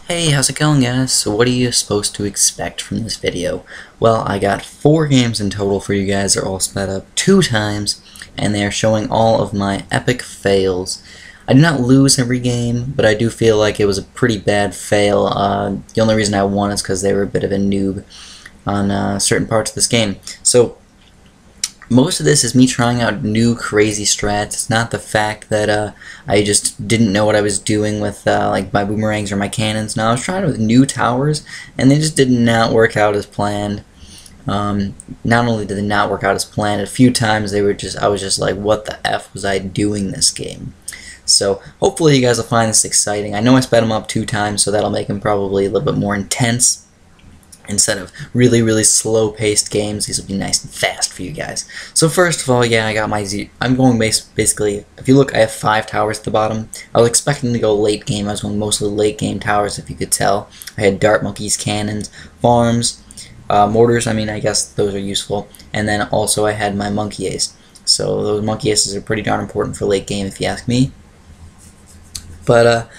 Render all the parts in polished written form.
Hey, how's it going, guys? So what are you supposed to expect from this video? Well, I got 4 games in total for you guys. They're all sped up 2 times, and they are showing all of my epic fails. I do not lose every game, but I do feel like it was a pretty bad fail. The only reason I won is because they were a bit of a noob on certain parts of this game. So most of this is me trying out new crazy strats. It's not the fact that I just didn't know what I was doing with like my boomerangs or my cannons. No, I was trying with new towers, and they just did not work out as planned. Not only did they not work out as planned, a few times I was just like, what the F was I doing this game? So hopefully you guys will find this exciting. I know I sped them up 2 times, so that'll make them probably a little bit more intense. Instead of really slow-paced games, these will be nice and fast for you guys. So first of all, yeah, I got my I'm going basically, if you look, I have 5 towers at the bottom. I was expecting to go late game. I was going mostly late game towers, if you could tell. I had dart monkeys, cannons, farms, mortars. I mean, I guess those are useful. And then also I had my monkey ace. So those monkey aces are pretty darn important for late game, if you ask me. But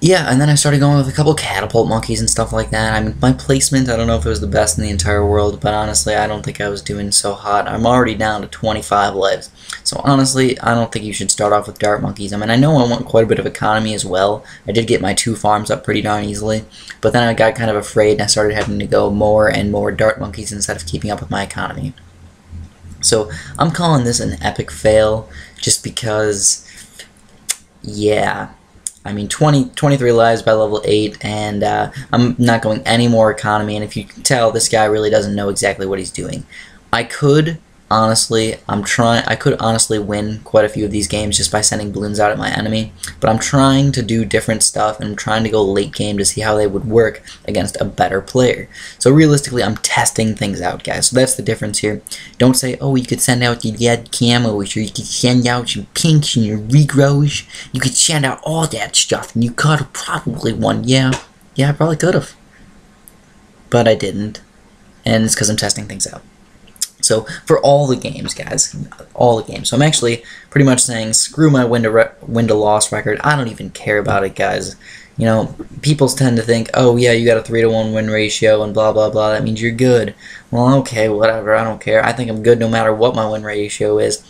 yeah, and then I started going with a couple catapult monkeys and stuff like that. I mean, my placement, I don't know if it was the best in the entire world, but honestly, I don't think I was doing so hot. I'm already down to 25 lives. So honestly, I don't think you should start off with dart monkeys. I mean, I know I want quite a bit of economy as well. I did get my 2 farms up pretty darn easily, but then I got kind of afraid and I started having to go more and more dart monkeys instead of keeping up with my economy. So I'm calling this an epic fail just because, yeah. I mean, 23 lives by level 8, and I'm not going any more economy, and if you can tell, this guy really doesn't know exactly what he's doing. I could honestly win quite a few of these games just by sending balloons out at my enemy, but I'm trying to do different stuff, and I'm trying to go late game to see how they would work against a better player. So realistically, I'm testing things out, guys. So that's the difference here. Don't say, oh, you could send out your red camos, or you could send out your pinks and your regrows. You could send out all that stuff, and you could have probably won. Yeah, I probably could have. But I didn't, and it's because I'm testing things out. So for all the games, guys, all the games. So I'm actually pretty much saying, screw my win to loss record. I don't even care about it, guys. You know, people tend to think, oh yeah, you got a 3-to-1 win ratio and blah blah blah. That means you're good. Well, okay, whatever. I don't care. I think I'm good no matter what my win ratio is.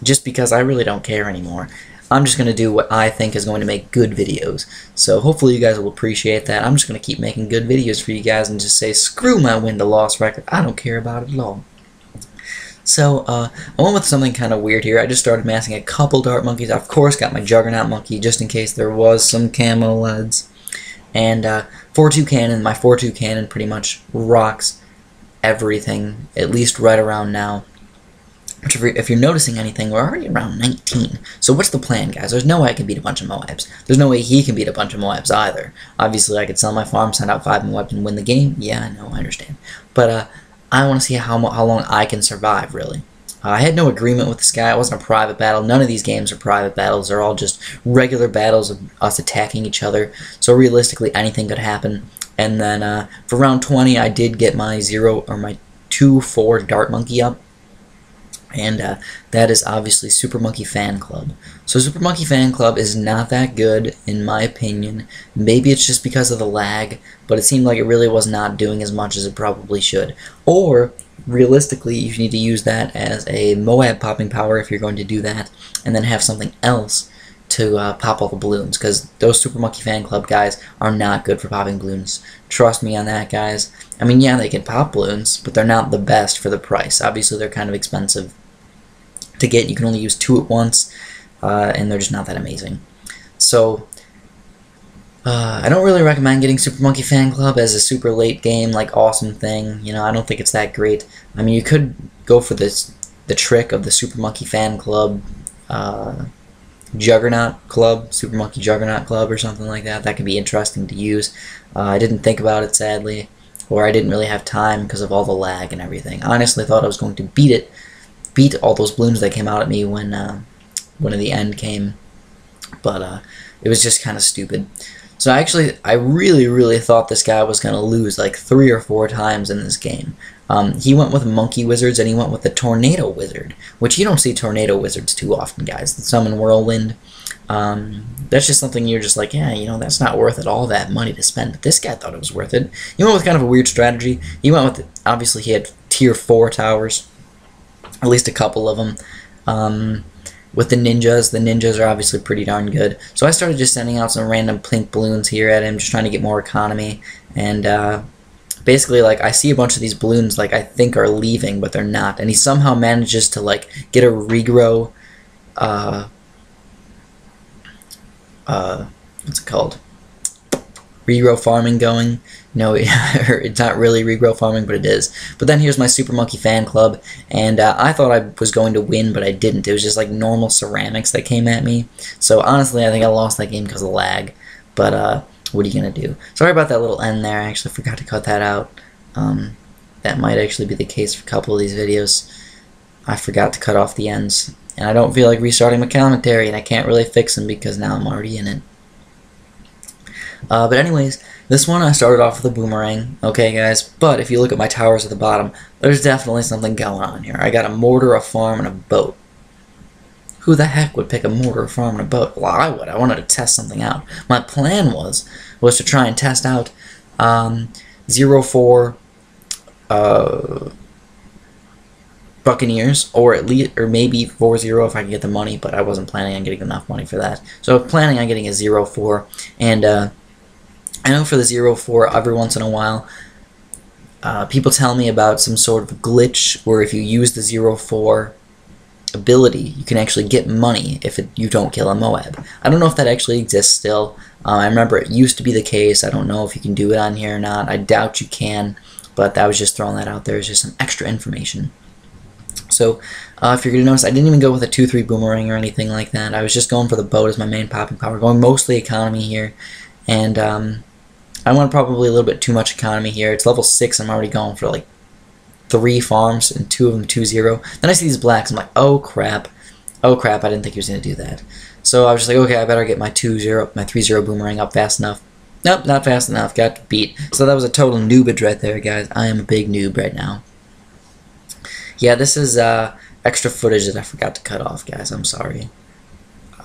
Just because I really don't care anymore. I'm just going to do what I think is going to make good videos. So hopefully you guys will appreciate that. I'm just going to keep making good videos for you guys and just say, screw my win-to-loss record. I don't care about it at all. So I went with something kind of weird here. I just started massing a couple dart monkeys. I, of course, got my juggernaut monkey just in case there was some camo leads. And 4-2 cannon. My 4-2 cannon pretty much rocks everything, at least right around now. Which if you're noticing anything, we're already around 19. So what's the plan, guys? There's no way I can beat a bunch of Moabs. There's no way he can beat a bunch of Moabs either. Obviously, I could sell my farm, send out 5 Moabs, and win the game. Yeah, I know, I understand. But I want to see how long I can survive, really. I had no agreement with this guy. It wasn't a private battle. None of these games are private battles. They're all just regular battles of us attacking each other. So realistically, anything could happen. And then for round 20, I did get my 2-4 dart monkey up. And that is obviously Super Monkey Fan Club. So Super Monkey Fan Club is not that good, in my opinion. Maybe it's just because of the lag, but it seemed like it really was not doing as much as it probably should. Or, realistically, you need to use that as a Moab popping power if you're going to do that, and then have something else to pop all the balloons, because those Super Monkey Fan Club guys are not good for popping balloons. Trust me on that, guys. I mean, yeah, they can pop balloons, but they're not the best for the price. Obviously, they're kind of expensive to get. You can only use 2 at once, and they're just not that amazing. So I don't really recommend getting Super Monkey Fan Club as a super late game, like, awesome thing. You know, I don't think it's that great. I mean, you could go for the trick of the Super Monkey Fan Club Juggernaut Club, Super Monkey Juggernaut Club, or something like that. That could be interesting to use. I didn't think about it, sadly, or I didn't really have time because of all the lag and everything. I honestly thought I was going to beat all those balloons that came out at me when the end came, but it was just kind of stupid. So I really thought this guy was going to lose like 3 or 4 times in this game. He went with Monkey Wizards, and he went with the Tornado Wizard, which you don't see Tornado Wizards too often, guys. The Summon Whirlwind. That's just something you're just like, yeah, you know, that's not worth it, all that money to spend. But this guy thought it was worth it. He went with kind of a weird strategy. He went with, obviously, he had tier 4 towers, at least a couple of them. With the ninjas are obviously pretty darn good. So I started just sending out some random pink balloons here at him, just trying to get more economy. And basically, like, I see a bunch of these balloons, like, I think are leaving, but they're not. And he somehow manages to, like, get a regrow, what's it called? Regrow farming going. No, it's not really regrow farming, but it is. But then here's my Super Monkey fan club, and I thought I was going to win, but I didn't. It was just like normal ceramics that came at me. So honestly, I think I lost that game because of lag. But what are you gonna do? Sorry about that little end there. I actually forgot to cut that out. That might actually be the case for a couple of these videos. I forgot to cut off the ends, and I don't feel like restarting my commentary, and I can't really fix them because now I'm already in it. But anyways, this one I started off with a boomerang, okay guys, but if you look at my towers at the bottom, there's definitely something going on here. I got a mortar, a farm, and a boat. Who the heck would pick a mortar, a farm, and a boat? Well, I would. I wanted to test something out. My plan was to try and test out 0-4 Buccaneers, or at least, or maybe 4-0 if I can get the money, but I wasn't planning on getting enough money for that. So I was planning on getting a 0-4, and I know for the 0-4, every once in a while, people tell me about some sort of glitch where if you use the 0-4 ability, you can actually get money if you don't kill a Moab. I don't know if that actually exists still. I remember it used to be the case. I don't know if you can do it on here or not. I doubt you can, but I was just throwing that out there as just some extra information. So, if you're going to notice, I didn't even go with a 2-3 boomerang or anything like that. I was just going for the boat as my main popping power, going mostly economy here, and I want probably a little bit too much economy here. It's level 6, I'm already going for like 3 farms, and 2 of them 2-0. Then I see these blacks, I'm like, oh crap, I didn't think he was going to do that. So I was just like, okay, I better get my 2-0, my 3-0 boomerang up fast enough. Nope, not fast enough, got beat. So that was a total noobage right there, guys. I am a big noob right now. Yeah, this is extra footage that I forgot to cut off, guys. I'm sorry.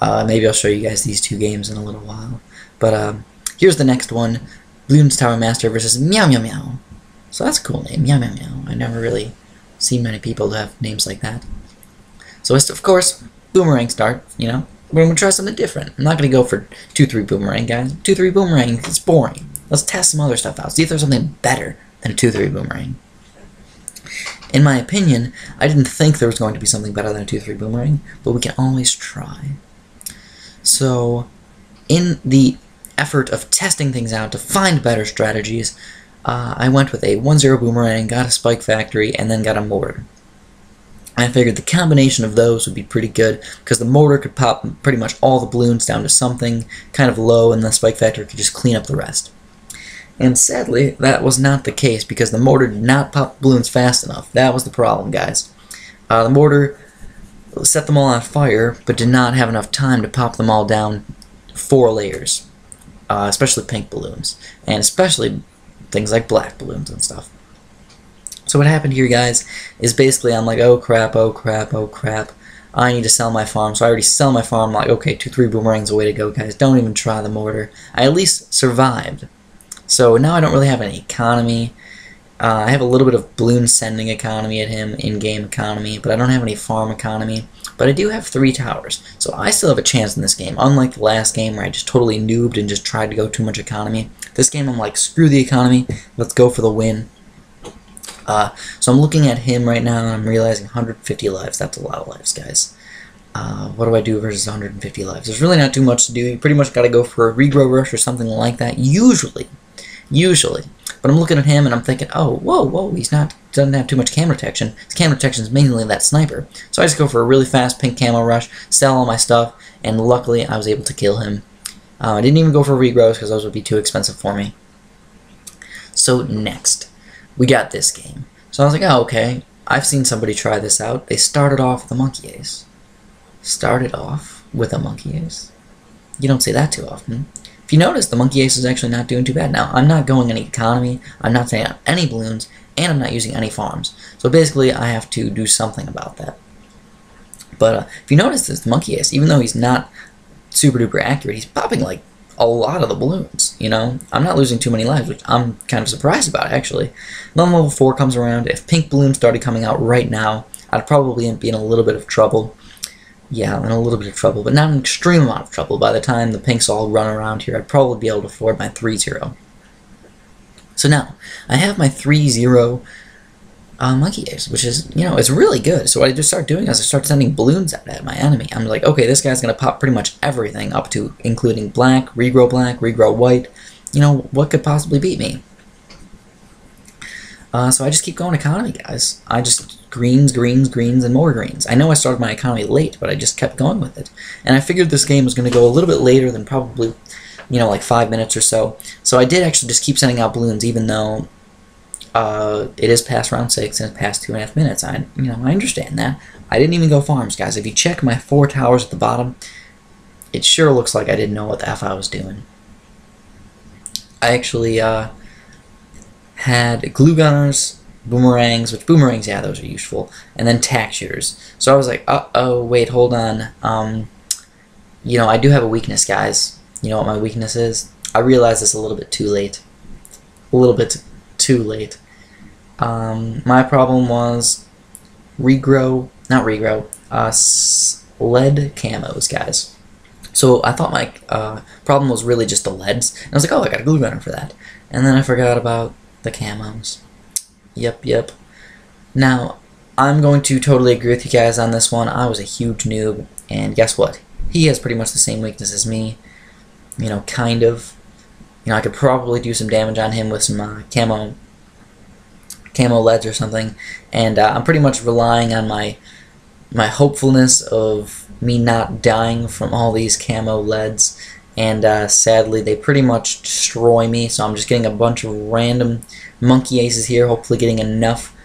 Maybe I'll show you guys these 2 games in a little while. But here's the next one. Bloons Tower Master versus Meow Meow Meow. So that's a cool name, Meow Meow Meow. I never really seen many people have names like that. So of course, boomerang start, you know. We're going to try something different. I'm not going to go for 2-3 boomerang, guys. 2-3 boomerang, it's boring. Let's test some other stuff out. See if there's something better than a 2-3 boomerang. In my opinion, I didn't think there was going to be something better than a 2-3 boomerang, but we can always try. So, in the effort of testing things out to find better strategies, I went with a 1-0 boomerang, got a spike factory, and then got a mortar. I figured the combination of those would be pretty good, because the mortar could pop pretty much all the balloons down to something kind of low, and the spike factory could just clean up the rest. And sadly, that was not the case, because the mortar did not pop balloons fast enough. That was the problem, guys. The mortar set them all on fire, but did not have enough time to pop them all down 4 layers. Especially pink balloons, and especially things like black balloons and stuff. So what happened here, guys, is basically I'm like, oh crap, oh crap, oh crap. I need to sell my farm, so I already sell my farm. I'm like, okay, 2-3 boomerangs the way to go, guys. Don't even try the mortar. I at least survived. So now I don't really have any economy. I have a little bit of balloon sending economy at him, in-game economy, but I don't have any farm economy. But I do have 3 towers, so I still have a chance in this game. Unlike the last game where I just totally noobed and just tried to go too much economy. This game I'm like, screw the economy, let's go for the win. So I'm looking at him right now and I'm realizing 150 lives. That's a lot of lives, guys. What do I do versus 150 lives? There's really not too much to do. You pretty much got to go for a regrow rush or something like that, usually. But I'm looking at him and I'm thinking, oh, whoa, doesn't have too much camera protection. His camera protection is mainly that sniper. So I just go for a really fast pink camo rush, sell all my stuff, and luckily I was able to kill him. I didn't even go for regrows because those would be too expensive for me. So next, we got this game. So I was like, oh, okay, I've seen somebody try this out. They started off with a monkey ace. Started off with a monkey ace. You don't see that too often. If you notice, the monkey ace is actually not doing too bad. Now, I'm not going any economy, I'm not taking out any balloons, and I'm not using any farms. So basically, I have to do something about that. But if you notice this, the monkey ace, even though he's not super duper accurate. He's popping like a lot of the balloons, you know? I'm not losing too many lives, which I'm kind of surprised about, actually. Then level 4 comes around. If pink balloons started coming out right now, I'd probably be in a little bit of trouble. Yeah, I'm in a little bit of trouble, but not an extreme amount of trouble. By the time the pinks all run around here, I'd probably be able to afford my 3-0. So now, I have my 3-0 monkey eggs, which is, you know, it's really good. So what I just start doing is I start sending balloons at my enemy. I'm like, okay, this guy's going to pop pretty much everything up to including black, regrow white. You know, what could possibly beat me? So I just keep going economy, guys. I just greens, and more greens. I know I started my economy late, but I just kept going with it. And I figured this game was going to go a little bit later than probably, you know, like 5 minutes or so. So I did actually just keep sending out balloons, even though it is past round 6 and it's past 2.5 minutes. I understand that. I didn't even go farms, guys. If you check my 4 towers at the bottom, it sure looks like I didn't know what the F I was doing. I actually had glue gunners, boomerangs, which boomerangs, yeah, those are useful, and then tack shooters. So I was like, uh-oh, wait, hold on. You know, I do have a weakness, guys. You know what my weakness is? I realized this a little bit too late. My problem was lead camos, guys. So I thought my problem was really just the leads, and I was like, oh, I got a glue gunner for that. And then I forgot about the camos. Yep. Now, I'm going to totally agree with you guys on this one. I was a huge noob, and guess what? He has pretty much the same weakness as me. You know, kind of. You know, I could probably do some damage on him with some camo leads or something, and I'm pretty much relying on my hopefulness of me not dying from all these camo leads, and sadly they pretty much destroy me, so I'm just getting a bunch of random monkey aces here, hopefully getting enough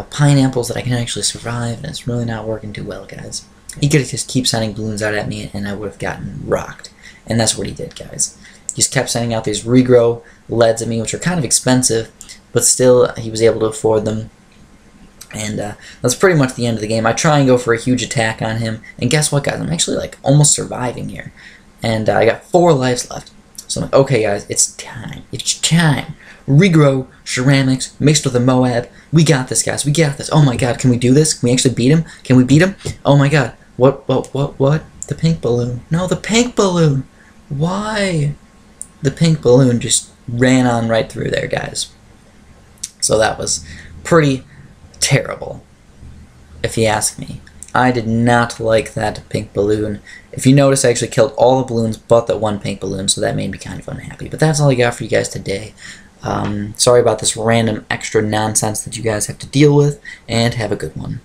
pineapples that I can actually survive, and it's really not working too well, guys. He could just keep sending balloons out at me, and I would have gotten rocked, and that's what he did, guys. He just kept sending out these regrow leads at me, which are kind of expensive, but still he was able to afford them. And that's pretty much the end of the game. I try and go for a huge attack on him, and guess what, guys? I'm actually like almost surviving here, and I got 4 lives left. So I'm like, okay, guys, it's time. Regrow ceramics mixed with a Moab. We got this, guys. We got this. Oh my God, can we do this? Can we actually beat him? Can we beat him? Oh my God, what? The pink balloon? No, the pink balloon. Why? The pink balloon just ran on right through there, guys. So that was pretty terrible, if you ask me. I did not like that pink balloon. If you notice, I actually killed all the balloons but that one pink balloon, so that made me kind of unhappy. But that's all I got for you guys today. Sorry about this random extra nonsense that you guys have to deal with, and have a good one.